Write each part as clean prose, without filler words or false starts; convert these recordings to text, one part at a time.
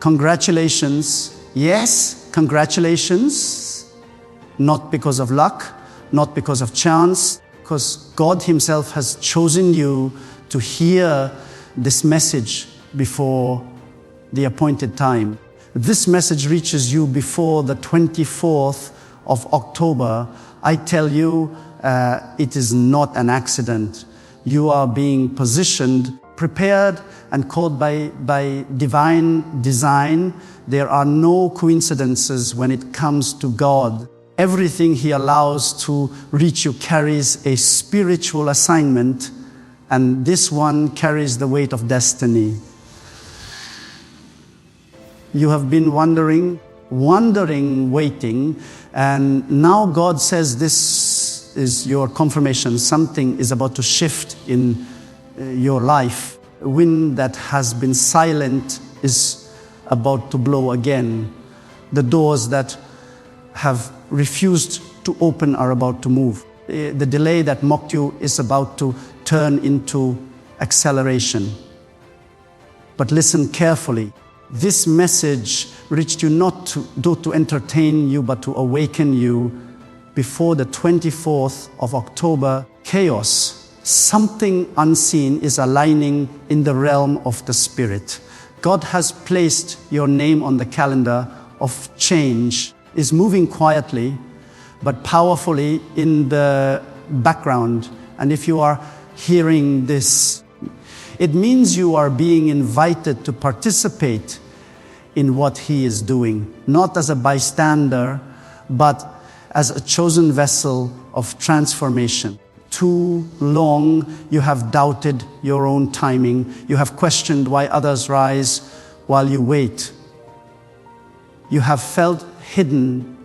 Congratulations. Yes, congratulations. Not because of luck, not because of chance, because God Himself has chosen you to hear this message before the appointed time. This message reaches you before the 24th of October. I tell you, it is not an accident. You are being positioned, prepared, and called by divine design. There are no coincidences when it comes to God. Everything He allows to reach you carries a spiritual assignment, and this one carries the weight of destiny. You have been wondering, waiting, and now God says this is your confirmation. Something is about to shift in your life. A wind that has been silent is about to blow again. The doors that have refused to open are about to move. The delay that mocked you is about to turn into acceleration. But listen carefully. This message reached you not to entertain you, but to awaken you. Before the 24th of October, chaos, something unseen is aligning in the realm of the Spirit. God has placed your name on the calendar of change. Is moving quietly but powerfully in the background. And if you are hearing this, it means you are being invited to participate in what He is doing, not as a bystander, but as a chosen vessel of transformation. Too long you have doubted your own timing. You have questioned why others rise while you wait. You have felt hidden,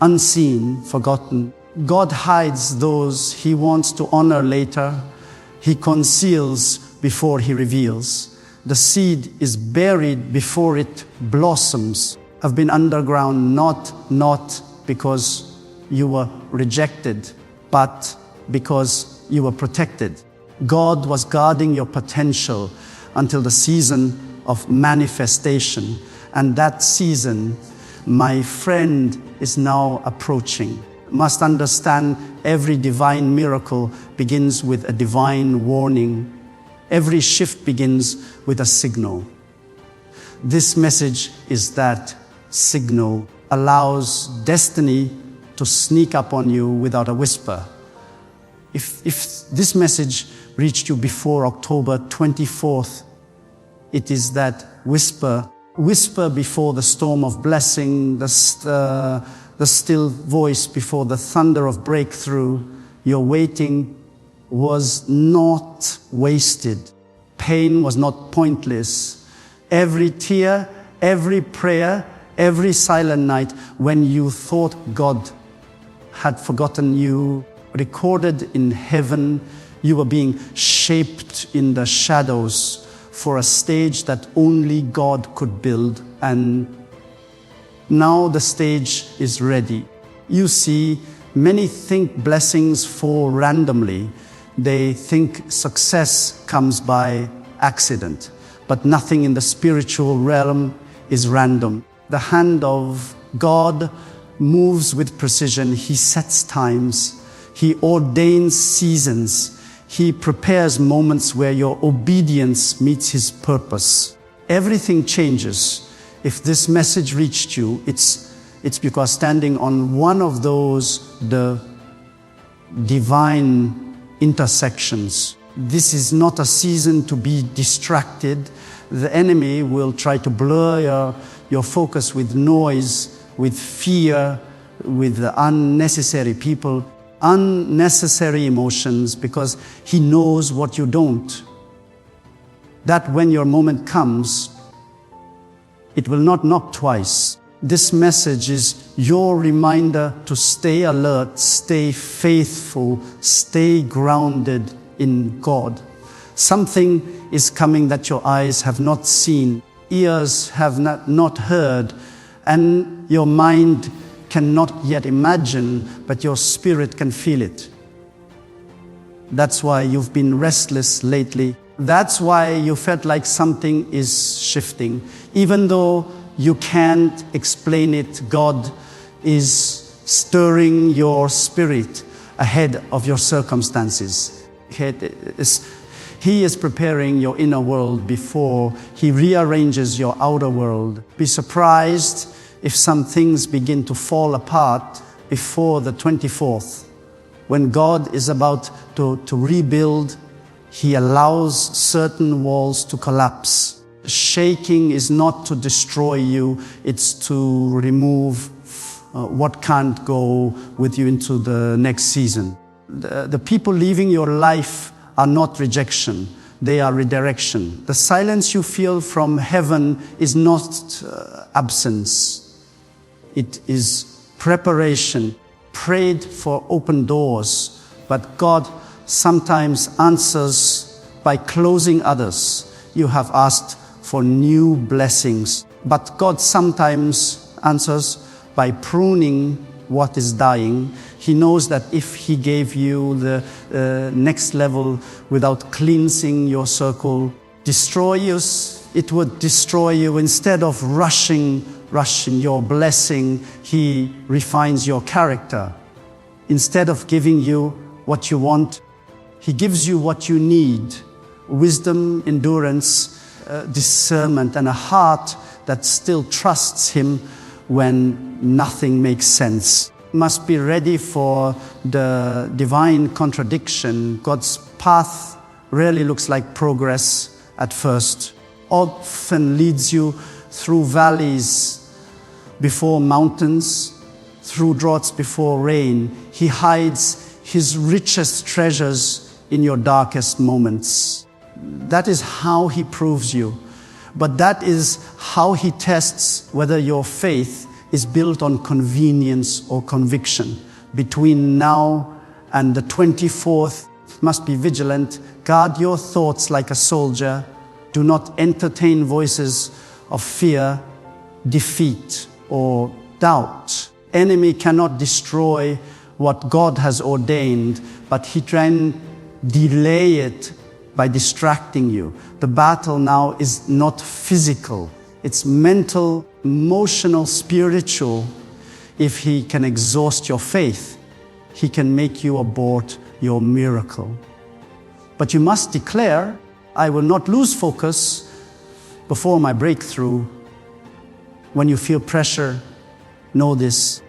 unseen, forgotten. God hides those He wants to honor later. He conceals before He reveals. The seed is buried before it blossoms. Have been underground not because you were rejected, but because you were protected. God was guarding your potential until the season of manifestation. And that season, my friend, is now approaching. Must understand, every divine miracle begins with a divine warning. Every shift begins with a signal. This message is that signal. Allows destiny to sneak up on you without a whisper. If this message reached you before October 24th, it is that whisper before the storm of blessing, the still voice before the thunder of breakthrough. Your waiting was not wasted. Pain was not pointless. Every tear, every prayer, every silent night when you thought God had forgotten you, recorded in heaven, you were being shaped in the shadows for a stage that only God could build, and now the stage is ready. You see, many think blessings fall randomly. They think success comes by accident, but nothing in the spiritual realm is random. The hand of God moves with precision. He sets times. He ordains seasons. He prepares moments where your obedience meets His purpose. Everything changes. If this message reached you, it's because standing on one of those, the divine intersections. This is not a season to be distracted. The enemy will try to blur your focus with noise, with fear, with unnecessary people, unnecessary emotions, because he knows what you don't. That when your moment comes, it will not knock twice. This message is your reminder to stay alert, stay faithful, stay grounded in God. Something is coming that your eyes have not seen, ears have not heard, and your mind cannot yet imagine, but your spirit can feel it. That's why you've been restless lately. That's why you felt like something is shifting. Even though you can't explain it, God is stirring your spirit ahead of your circumstances. He is preparing your inner world before He rearranges your outer world. Be surprised if some things begin to fall apart before the 24th. When God is about to rebuild, He allows certain walls to collapse. Shaking is not to destroy you, it's to remove what can't go with you into the next season. The people leaving your life are not rejection, they are redirection. The silence you feel from heaven is not absence, it is preparation. Prayed for open doors, but God sometimes answers by closing others. You have asked for new blessings, but God sometimes answers by pruning what is dying. He knows that if He gave you the next level without cleansing your circle, it would destroy you. Instead of rushing your blessing, He refines your character. Instead of giving you what you want, He gives you what you need: wisdom, endurance, discernment, and a heart that still trusts Him when nothing makes sense. Must be ready for the divine contradiction. God's path rarely looks like progress at first. Often leads you through valleys before mountains, through droughts before rain. He hides His richest treasures in your darkest moments. That is how He proves you. But that is how He tests whether your faith is built on convenience or conviction. Between now and the 24th, must be vigilant. Guard your thoughts like a soldier. Do not entertain voices of fear, defeat, or doubt. Enemy cannot destroy what God has ordained, but he can delay it by distracting you. The battle now is not physical. It's mental, emotional, spiritual. If he can exhaust your faith, he can make you abort your miracle. But you must declare, I will not lose focus before my breakthrough. When you feel pressure, know this.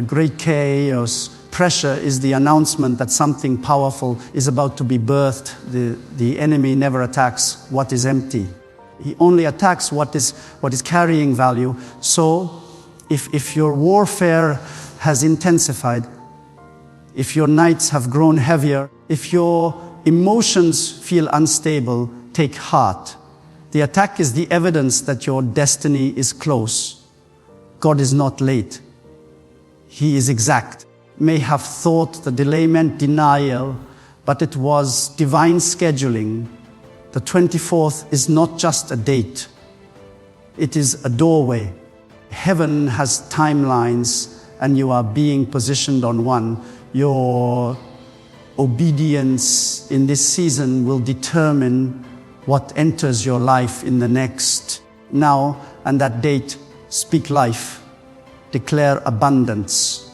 Great chaos. Pressure is the announcement that something powerful is about to be birthed. The enemy never attacks what is empty. He only attacks what is carrying value. So if your warfare has intensified, if your nights have grown heavier, if your emotions feel unstable, take heart. The attack is the evidence that your destiny is close. God is not late. He is exact. May have thought the delay meant denial, but it was divine scheduling. The 24th is not just a date. It is a doorway. Heaven has timelines, and you are being positioned on one. Your obedience in this season will determine what enters your life in the next. Now and that date, speak life, declare abundance.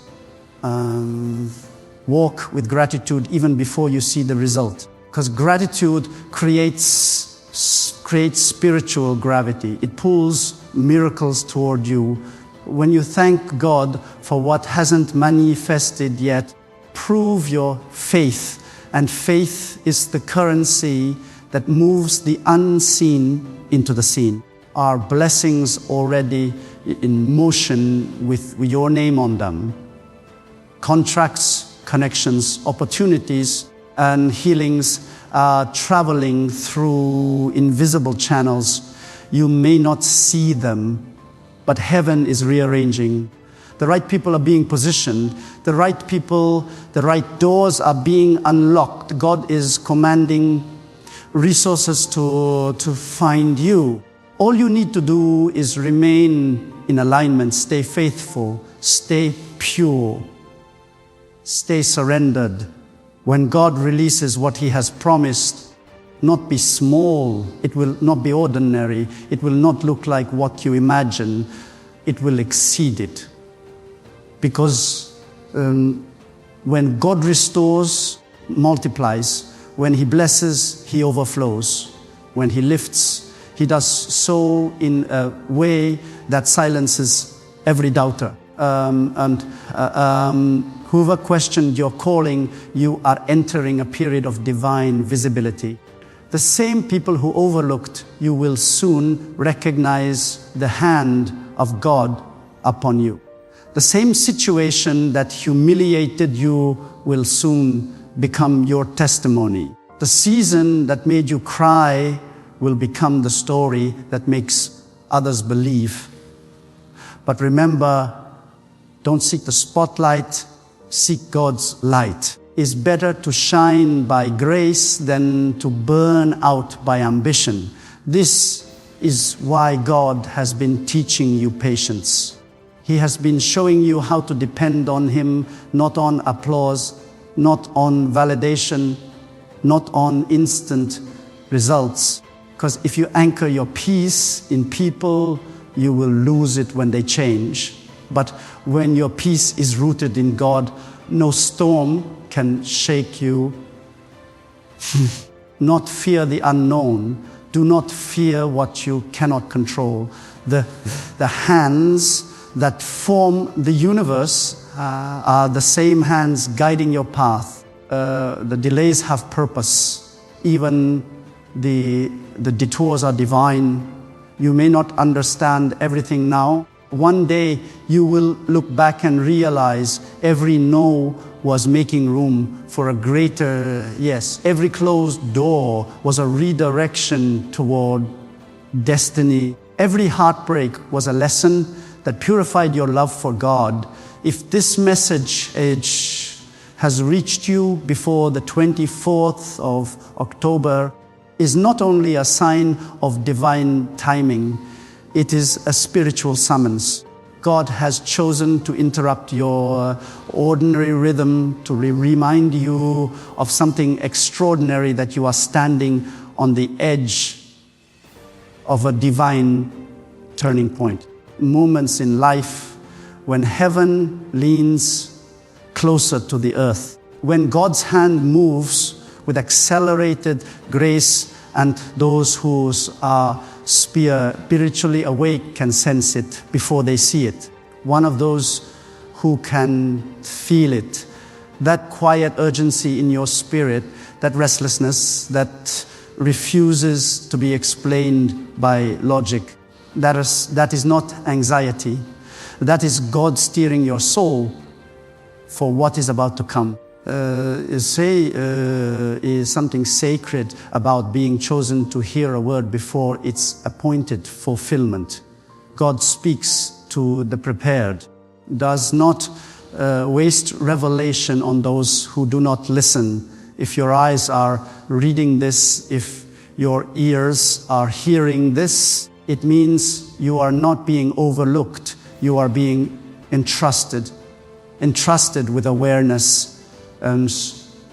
Walk with gratitude even before you see the result. Because gratitude creates spiritual gravity. It pulls miracles toward you. When you thank God for what hasn't manifested yet, prove your faith. And faith is the currency that moves the unseen into the seen. Our blessings already in motion with your name on them. Contracts, connections, opportunities, and healings are traveling through invisible channels. You may not see them, but heaven is rearranging. The right people are being positioned. The right people, the right doors are being unlocked. God is commanding resources to find you. All you need to do is remain in alignment, stay faithful, stay pure, stay surrendered. When God releases what He has promised, not be small. It will not be ordinary. It will not look like what you imagine. It will exceed it. Because when God restores, multiplies. When He blesses, He overflows. When He lifts, He does so in a way that silences every doubter. Whoever questioned your calling, you are entering a period of divine visibility. The same people who overlooked you will soon recognize the hand of God upon you. The same situation that humiliated you will soon become your testimony. The season that made you cry will become the story that makes others believe. But remember, don't seek the spotlight, seek God's light. It's better to shine by grace than to burn out by ambition. This is why God has been teaching you patience. He has been showing you how to depend on Him, not on applause, not on validation, not on instant results. Because if you anchor your peace in people, you will lose it when they change. But when your peace is rooted in God, no storm can shake you. Not fear the unknown. Do not fear what you cannot control. The hands that form the universe are the same hands guiding your path. The delays have purpose. Even the detours are divine. You may not understand everything now. One day you will look back and realize every no was making room for a greater yes. Every closed door was a redirection toward destiny. Every heartbreak was a lesson that purified your love for God. If this message has reached you before the 24th of October, is not only a sign of divine timing, it is a spiritual summons. God has chosen to interrupt your ordinary rhythm to remind you of something extraordinary, that you are standing on the edge of a divine turning point. Moments in life when heaven leans closer to the earth, when God's hand moves with accelerated grace, and those who are spiritually awake can sense it before they see it. One of those who can feel it, that quiet urgency in your spirit, that restlessness that refuses to be explained by logic. That is not anxiety. That is God steering your soul for what is about to come. Is something sacred about being chosen to hear a word before its appointed fulfillment. God speaks to the prepared, does not waste revelation on those who do not listen. If your eyes are reading this, if your ears are hearing this, it means you are not being overlooked. You are being entrusted with awareness, and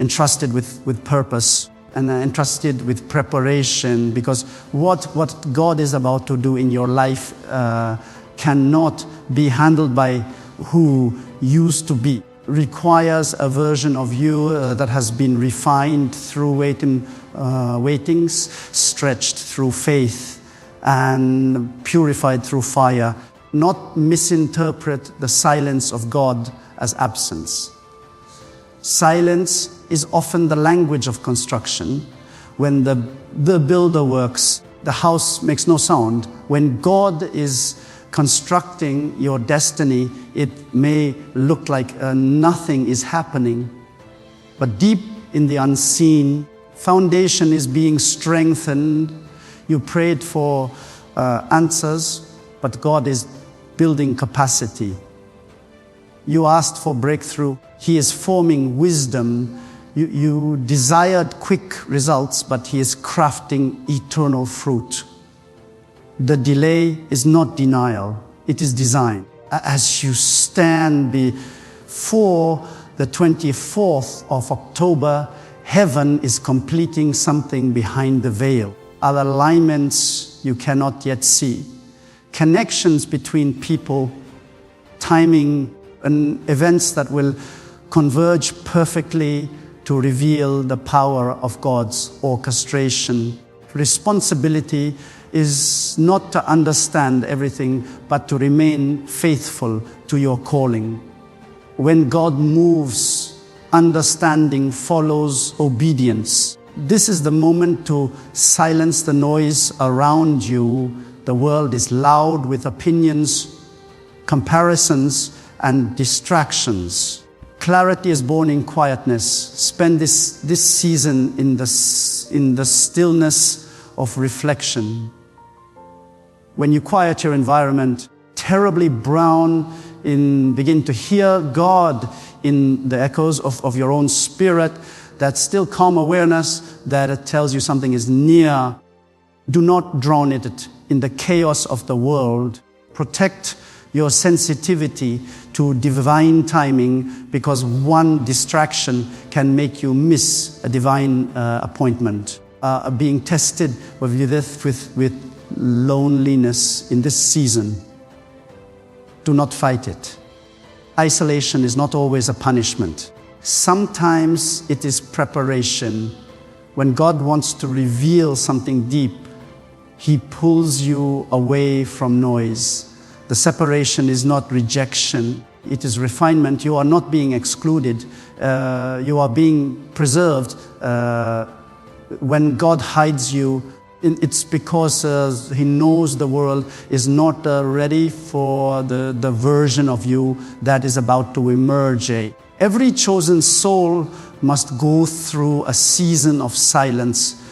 entrusted with purpose, and entrusted with preparation, because what God is about to do in your life cannot be handled by who used to be. Requires a version of you that has been refined through waitings, stretched through faith, and purified through fire. Not misinterpret the silence of God as absence. Silence is often the language of construction. When the builder works, the house makes no sound. When God is constructing your destiny, it may look like nothing is happening. But deep in the unseen, foundation is being strengthened. You prayed for answers, but God is building capacity. You asked for breakthrough. He is forming wisdom. You desired quick results, but He is crafting eternal fruit. The delay is not denial, it is design. As you stand before the 24th of October, Heaven is completing something behind the veil. Other alignments you cannot yet see. Connections between people, timing, and events that will converge perfectly to reveal the power of God's orchestration. Responsibility is not to understand everything, but to remain faithful to your calling. When God moves, understanding follows obedience. This is the moment to silence the noise around you. The world is loud with opinions, comparisons, and distractions. Clarity is born in quietness. Spend this season in the stillness of reflection. When you quiet your environment, terribly brown, begin to hear God in the echoes of your own spirit, that still calm awareness that it tells you something is near. Do not drown it in the chaos of the world. Protect your sensitivity to divine timing, because one distraction can make you miss a divine appointment. Being tested with loneliness in this season. Do not fight it. Isolation is not always a punishment. Sometimes it is preparation. When God wants to reveal something deep, He pulls you away from noise. The separation is not rejection. It is refinement. You are not being excluded. You are being preserved. When God hides you, it's because He knows the world is not ready for the version of you that is about to emerge. Every chosen soul must go through a season of silence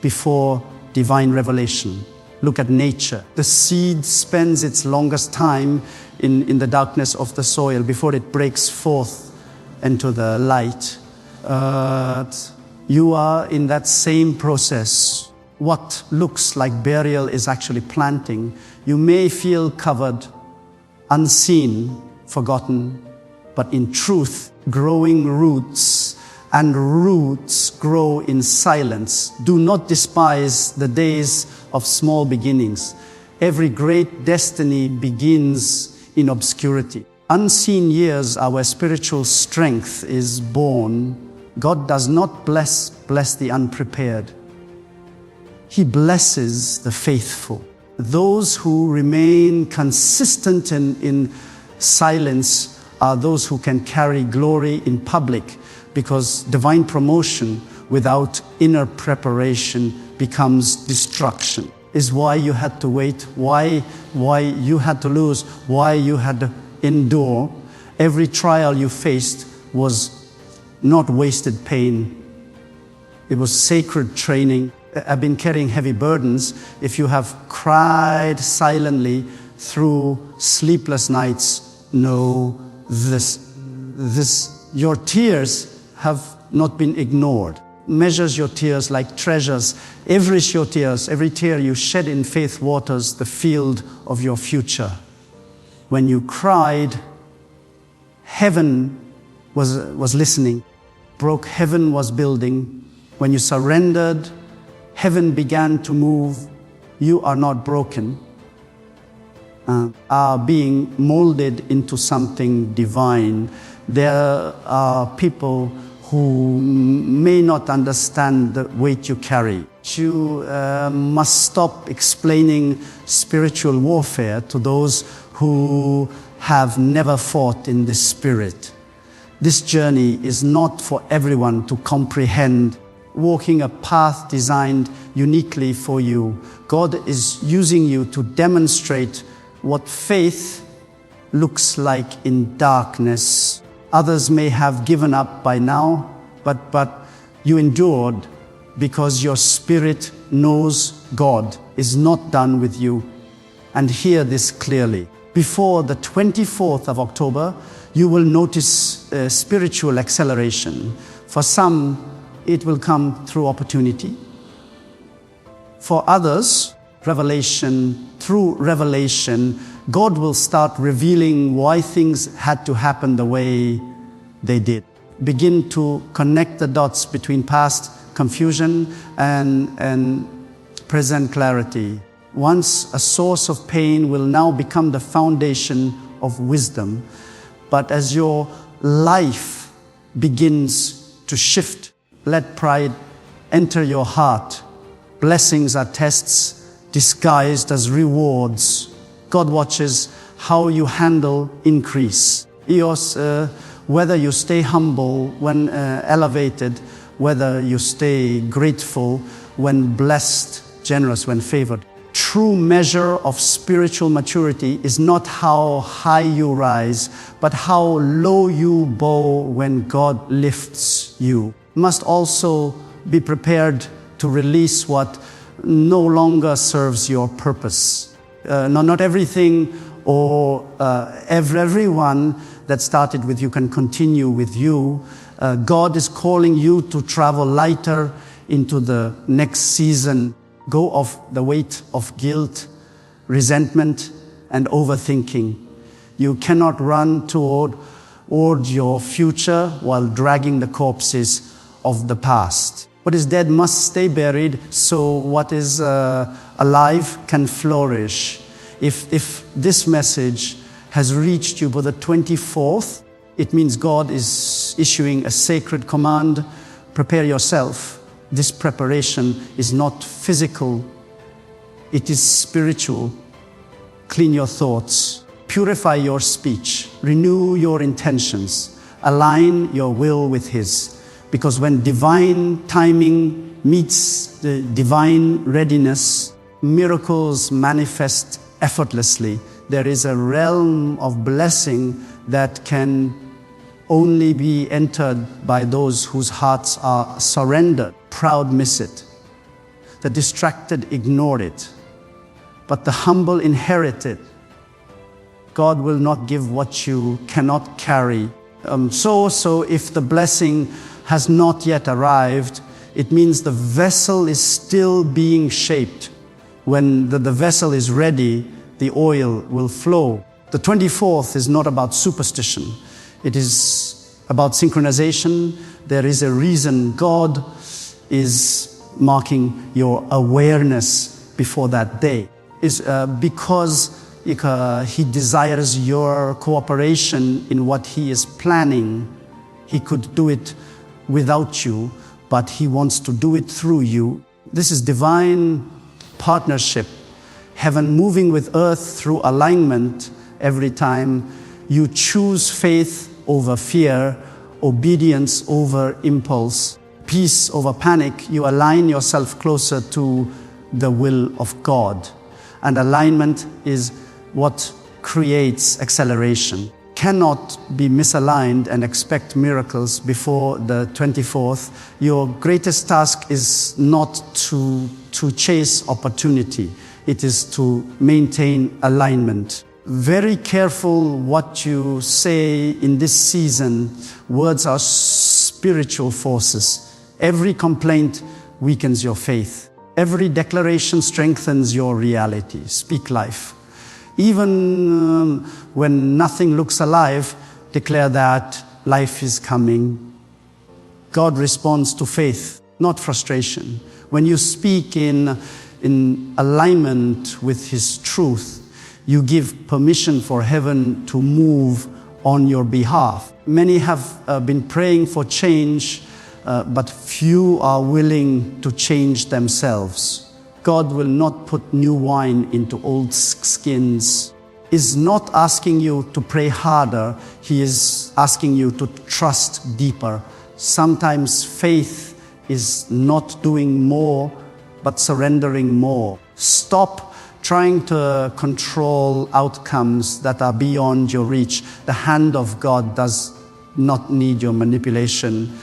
before divine revelation. Look at nature. The seed spends its longest time in the darkness of the soil before it breaks forth into the light. You are in that same process. What looks like burial is actually planting. You may feel covered, unseen, forgotten, but in truth, growing roots, and roots grow in silence. Do not despise the days of small beginnings. Every great destiny begins in obscurity. Unseen years are where spiritual strength is born. God does not bless the unprepared. He blesses the faithful. Those who remain consistent in silence are those who can carry glory in public, because divine promotion without inner preparation becomes destruction. Is why you had to wait, why you had to lose, why you had to endure. Every trial you faced was not wasted pain. It was sacred training. I've been carrying heavy burdens. If you have cried silently through sleepless nights, know this. Your tears have not been ignored. Measures your tears like treasures. Every tear you shed in faith waters the field of your future. When you cried, heaven was listening. Heaven was building. When you surrendered, heaven began to move. You are not broken. Are being molded into something divine. There are people who may not understand the weight you carry. You must stop explaining spiritual warfare to those who have never fought in the spirit. This journey is not for everyone to comprehend. Walking a path designed uniquely for you. God is using you to demonstrate what faith looks like in darkness. Others may have given up by now, but you endured because your spirit knows God is not done with you. And hear this clearly. Before the 24th of October, you will notice spiritual acceleration. For some, it will come through opportunity. For others, revelation. Through revelation, God will start revealing why things had to happen the way they did. begin to connect the dots between past confusion and present clarity. Once a source of pain will now become the foundation of wisdom. But as your life begins to shift, let pride enter your heart. Blessings are tests disguised as rewards. God watches how you handle increase. Whether you stay humble when elevated, whether you stay grateful when blessed, generous when favored. True measure of spiritual maturity is not how high you rise, but how low you bow when God lifts you. You must also be prepared to release what no longer serves your purpose. Not everything or everyone that started with you can continue with you. God is calling you to travel lighter into the next season. Go off the weight of guilt, resentment, and overthinking. You cannot run toward your future while dragging the corpses of the past. What is dead must stay buried, so what is alive can flourish. If this message has reached you by the 24th, it means God is issuing a sacred command. Prepare yourself. This preparation is not physical, it is spiritual. Clean your thoughts, purify your speech, renew your intentions, align your will with His. Because when divine timing meets the divine readiness, miracles manifest effortlessly. There is a realm of blessing that can only be entered by those whose hearts are surrendered. Proud miss it. The distracted ignore it. But the humble inherit it. God will not give what you cannot carry. So if the blessing has not yet arrived, it means the vessel is still being shaped. When the vessel is ready, the oil will flow. The 24th is not about superstition. It is about synchronization. There is a reason God is marking your awareness before that day. Is because He desires your cooperation in what He is planning. He could do it without you, but He wants to do it through you. This is divine partnership. Heaven moving with earth through alignment. Every time you choose faith over fear, obedience over impulse, peace over panic, you align yourself closer to the will of God. And alignment is what creates acceleration. Cannot be misaligned and expect miracles before the 24th. Your greatest task is not to chase opportunity. It is to maintain alignment. Very careful what you say in this season. Words are spiritual forces. Every complaint weakens your faith. Every declaration strengthens your reality. Speak life. Even when nothing looks alive, declare that life is coming. God responds to faith, not frustration. When you speak in alignment with His truth, you give permission for heaven to move on your behalf. Many have been praying for change, but few are willing to change themselves. God will not put new wine into old skins. He is not asking you to pray harder. He is asking you to trust deeper. Sometimes faith is not doing more, but surrendering more. Stop trying to control outcomes that are beyond your reach. The hand of God does not need your manipulation.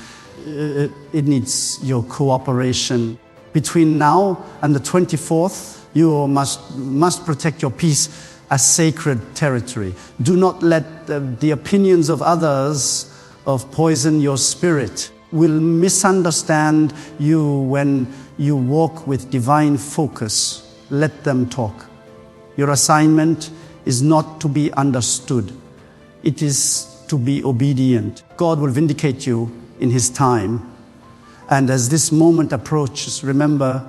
It needs your cooperation. Between now and the 24th, you must protect your peace as sacred territory. Do not let the opinions of others poison your spirit. Will misunderstand you when you walk with divine focus. Let them talk. Your assignment is not to be understood. It is to be obedient. God will vindicate you in His time. And as this moment approaches, remember,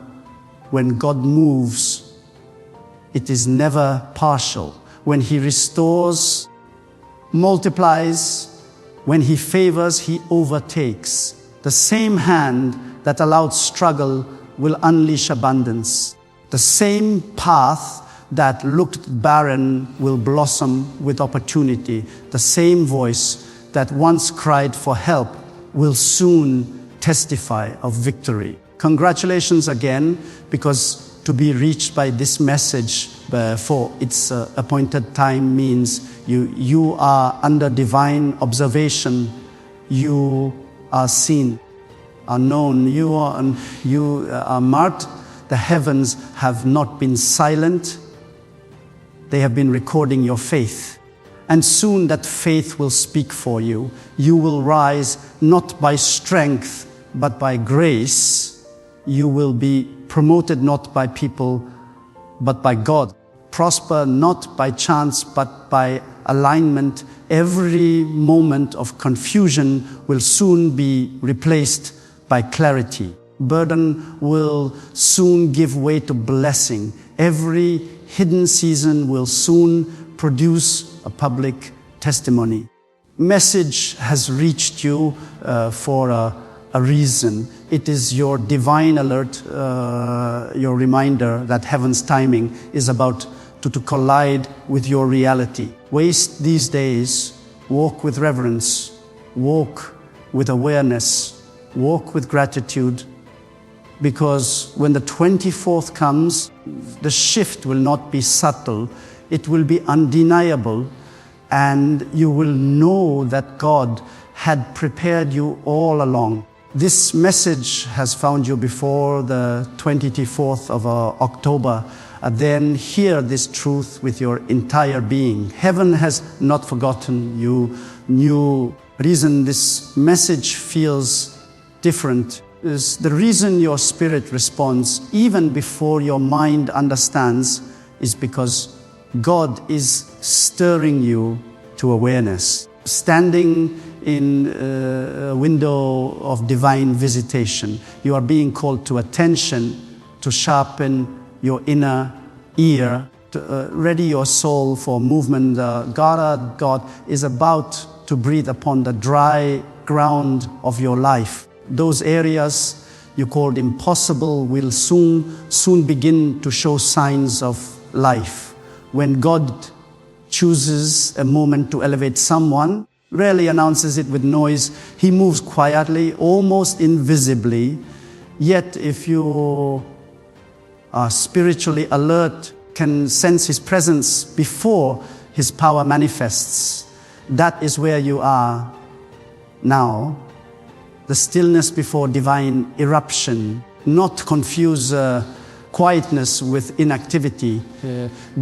when God moves, it is never partial. When He restores, multiplies, when He favors, He overtakes. The same hand that allowed struggle will unleash abundance. The same path that looked barren will blossom with opportunity. The same voice that once cried for help will soon testify of victory. Congratulations again, because to be reached by this message for its appointed time means you are under divine observation. You are seen, are known, you are marked. The heavens have not been silent. They have been recording your faith. And soon that faith will speak for you. You will rise not by strength, but by grace. You will be promoted not by people, but by God. Prosper not by chance, but by alignment. Every moment of confusion will soon be replaced by clarity. Burden will soon give way to blessing. Every hidden season will soon produce a public testimony. Message has reached you for a reason. It is your divine alert, your reminder that heaven's timing is about to collide with your reality. Waste these days, walk with reverence, walk with awareness, walk with gratitude, because when the 24th comes, the shift will not be subtle, it will be undeniable, and you will know that God had prepared you all along. This message has found you before the 24th of October. Then hear this truth with your entire being. Heaven has not forgotten you. New reason this message feels different is the reason your spirit responds even before your mind understands is because God is stirring you to awareness. Standing in a window of divine visitation, you are being called to attention to sharpen your inner ear, to ready your soul for movement. God is about to breathe upon the dry ground of your life. Those areas you called impossible will soon begin to show signs of life. When God chooses a moment to elevate someone, rarely announces it with noise. He moves quietly, almost invisibly. Yet if you are spiritually alert, can sense His presence before His power manifests. That is where you are now. The stillness before divine eruption. Not confuse quietness with inactivity.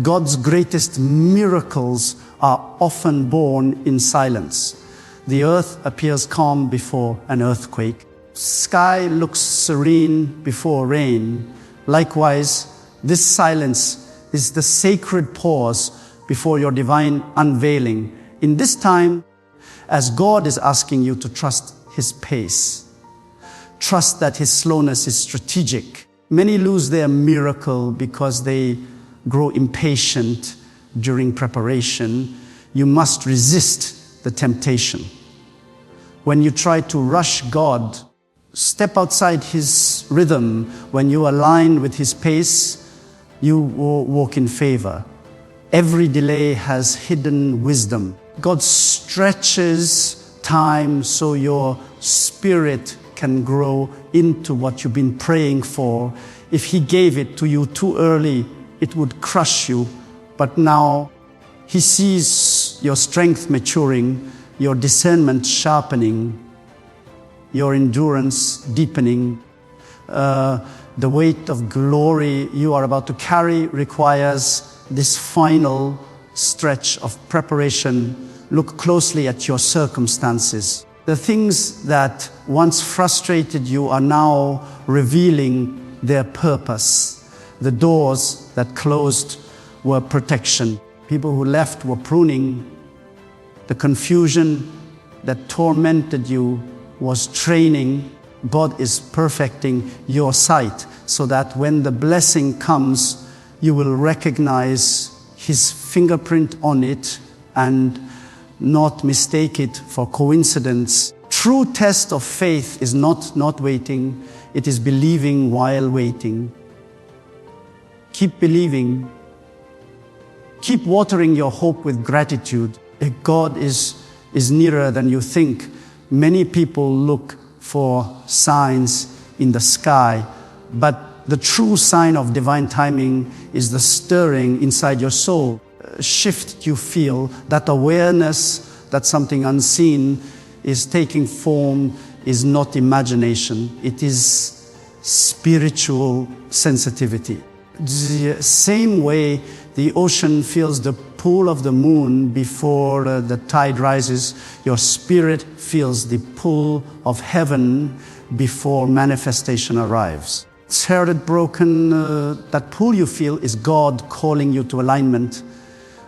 God's greatest miracles are often born in silence. The earth appears calm before an earthquake. Sky looks serene before rain. Likewise, this silence is the sacred pause before your divine unveiling. In this time, as God is asking you to trust His pace, trust that His slowness is strategic. Many lose their miracle because they grow impatient during preparation. You must resist the temptation. When you try to rush God, step outside His rhythm. When you align with His pace, you walk in favor. Every delay has hidden wisdom. God stretches time so your spirit can grow into what you've been praying for. If He gave it to you too early, it would crush you. But now He sees your strength maturing, your discernment sharpening, your endurance deepening. The weight of glory you are about to carry requires this final stretch of preparation. Look closely at your circumstances. The things that once frustrated you are now revealing their purpose. The doors that closed were protection. People who left were pruning. The confusion that tormented you was training. God is perfecting your sight so that when the blessing comes, you will recognize His fingerprint on it and not mistake it for coincidence. True test of faith is not waiting, it is believing while waiting. Keep believing. Keep watering your hope with gratitude. God is nearer than you think. Many people look for signs in the sky, but the true sign of divine timing is the stirring inside your soul. Shift you feel, that awareness that something unseen is taking form is not imagination. It is spiritual sensitivity. The same way the ocean feels the pull of the moon before the tide rises, your spirit feels the pull of heaven before manifestation arrives. It's heard broken, that pull you feel is God calling you to alignment.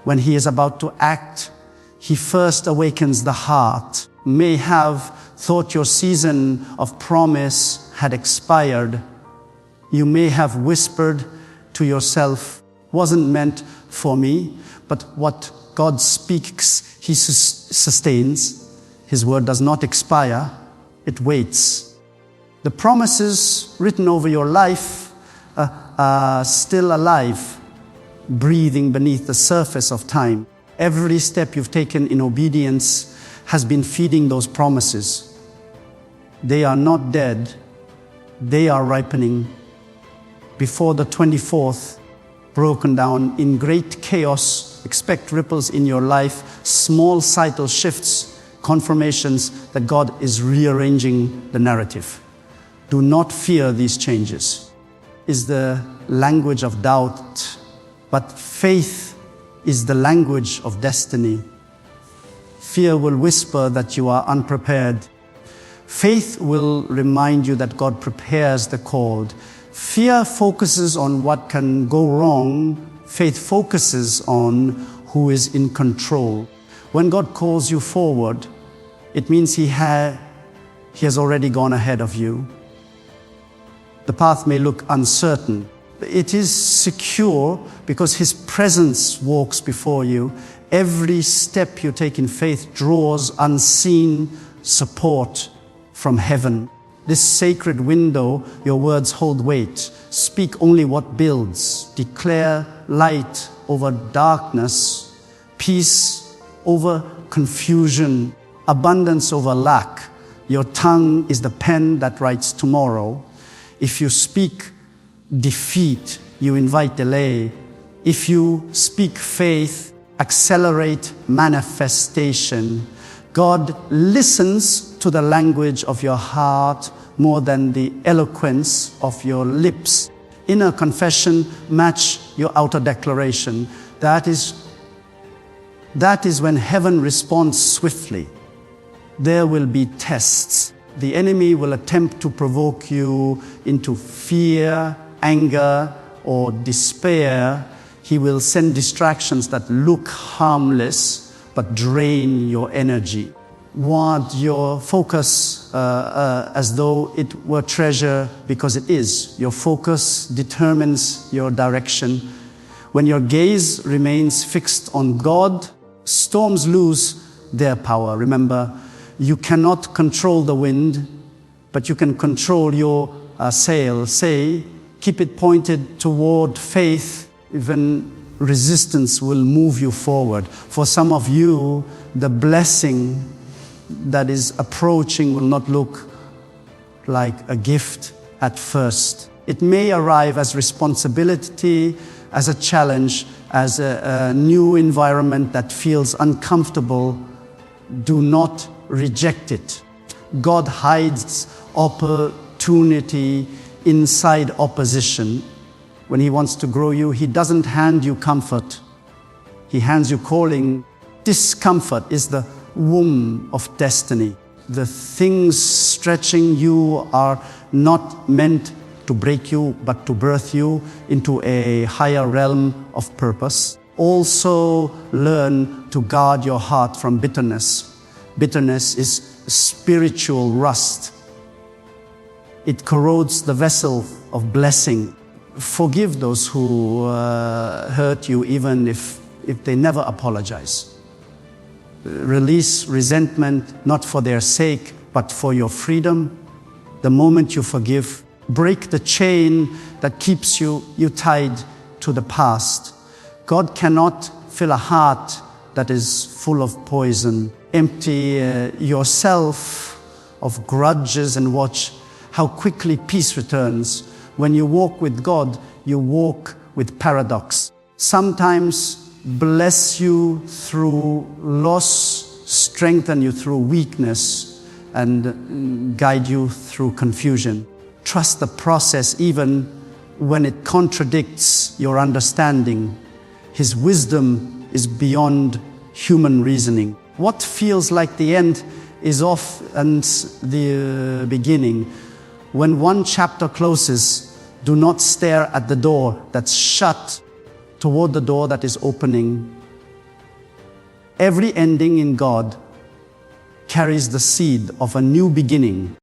When He is about to act, He first awakens the heart. May have thought your season of promise had expired. You may have whispered to yourself, wasn't meant for me, but what God speaks, He sustains. His word does not expire, it waits. The promises written over your life are still alive, breathing beneath the surface of time. Every step you've taken in obedience has been feeding those promises. They are not dead, they are ripening. Before the 24th, broken down in great chaos, expect ripples in your life, small subtle shifts, confirmations that God is rearranging the narrative. Do not fear these changes. Is the language of doubt, but faith is the language of destiny. Fear will whisper that you are unprepared. Faith will remind you that God prepares the called. Fear focuses on what can go wrong. Faith focuses on who is in control. When God calls you forward, it means He has already gone ahead of you. The path may look uncertain. It is secure because His presence walks before you. Every step you take in faith draws unseen support from heaven. This sacred window, your words hold weight. Speak only what builds. Declare light over darkness, peace over confusion, abundance over lack. Your tongue is the pen that writes tomorrow. If you speak defeat, you invite delay. If you speak faith, accelerate manifestation. God listens to the language of your heart more than the eloquence of your lips. Inner confession match your outer declaration. That is when heaven responds swiftly. There will be tests. The enemy will attempt to provoke you into fear, anger, or despair. He will send distractions that look harmless but drain your energy. Want your focus as though it were treasure, because it is. Your focus determines your direction. When your gaze remains fixed on God, storms lose their power. Remember, you cannot control the wind, but you can control your sail. Keep it pointed toward faith. Even resistance will move you forward. For some of you, the blessing that is approaching will not look like a gift at first. It may arrive as responsibility, as a challenge, as a new environment that feels uncomfortable. Do not reject it. God hides opportunity inside opposition. When He wants to grow you, He doesn't hand you comfort. He hands you calling. Discomfort is the womb of destiny. The things stretching you are not meant to break you, but to birth you into a higher realm of purpose. Also learn to guard your heart from bitterness. Bitterness is spiritual rust. It corrodes the vessel of blessing. Forgive those who hurt you, even if they never apologize. Release resentment, not for their sake, but for your freedom. The moment you forgive, break the chain that keeps you tied to the past. God cannot fill a heart that is full of poison. Empty yourself of grudges and watch how quickly peace returns. When you walk with God, you walk with paradox. Sometimes bless you through loss, strengthen you through weakness, and guide you through confusion. Trust the process even when it contradicts your understanding. His wisdom is beyond human reasoning. What feels like the end is often the beginning. When one chapter closes, do not stare at the door that's shut toward the door that is opening. Every ending in God carries the seed of a new beginning.